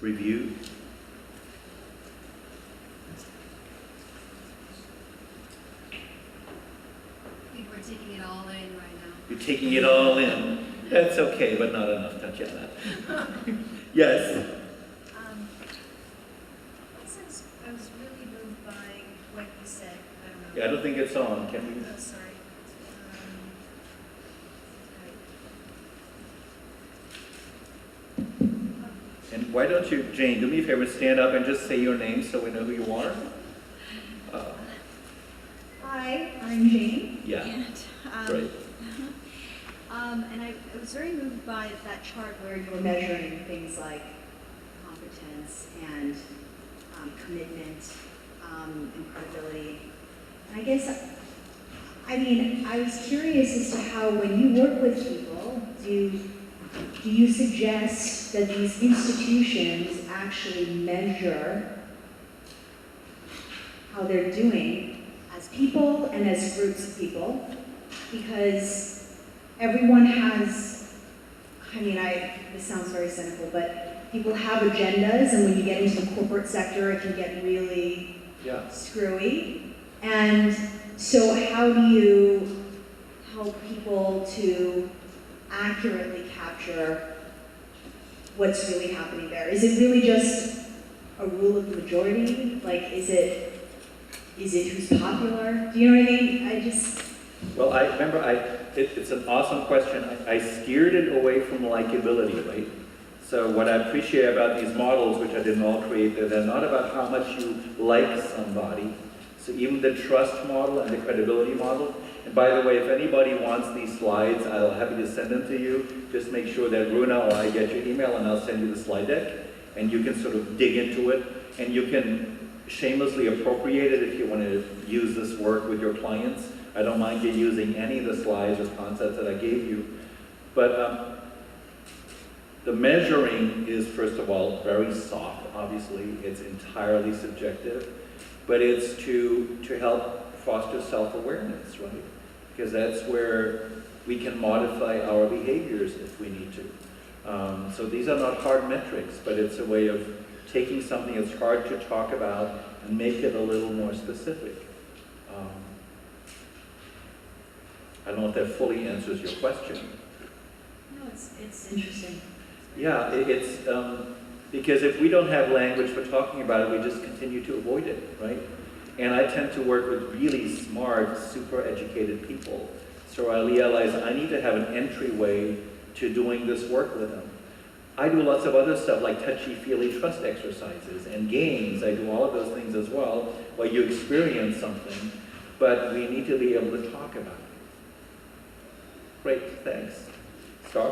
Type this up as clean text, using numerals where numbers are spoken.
review. I think we're taking it all in right now. You're taking it all in. That's okay, but not enough, Tatiana. Yes? I was really moved by what you said. I don't know. Yeah, I don't think it's on. Can we? Oh, sorry. And why don't you, Jane, do me a favor, stand up and just say your name so we know who you are. Hi, I'm Jane. Yeah, And, great. And I was very moved by that chart where you were measuring things like competence and commitment and credibility. And I guess, I was curious as to how, when you work with people, do you suggest that these institutions actually measure how they're doing as people and as groups of people? Because everyone has, this sounds very cynical, but people have agendas, and when you get into the corporate sector, it can get really screwy. And so how do you help people to accurately capture what's really happening there? Is it really just a rule of the majority? Like, is it who's popular? Do you know what I mean? Well, I remember, it's an awesome question. I steered it away from likability, right? So what I appreciate about these models, which I didn't all create, they're not about how much you like somebody. So even the trust model and the credibility model. And by the way, if anybody wants these slides, I'll happy to send them to you. Just make sure that Runa or I get your email, and I'll send you the slide deck. And you can sort of dig into it. And you can shamelessly appropriate it if you want to use this work with your clients. I don't mind you using any of the slides or concepts that I gave you. But the measuring is, first of all, very soft, obviously. It's entirely subjective. But it's to help foster self-awareness, right? Because that's where we can modify our behaviors if we need to. So these are not hard metrics, but it's a way of taking something that's hard to talk about and make it a little more specific. I don't know if that fully answers your question. No, it's interesting. Yeah, it's because if we don't have language for talking about it, we just continue to avoid it, right? And I tend to work with really smart, super educated people. So I realize I need to have an entryway to doing this work with them. I do lots of other stuff like touchy-feely trust exercises and games. I do all of those things as well, where you experience something, but we need to be able to talk about it. Great, thanks. Star?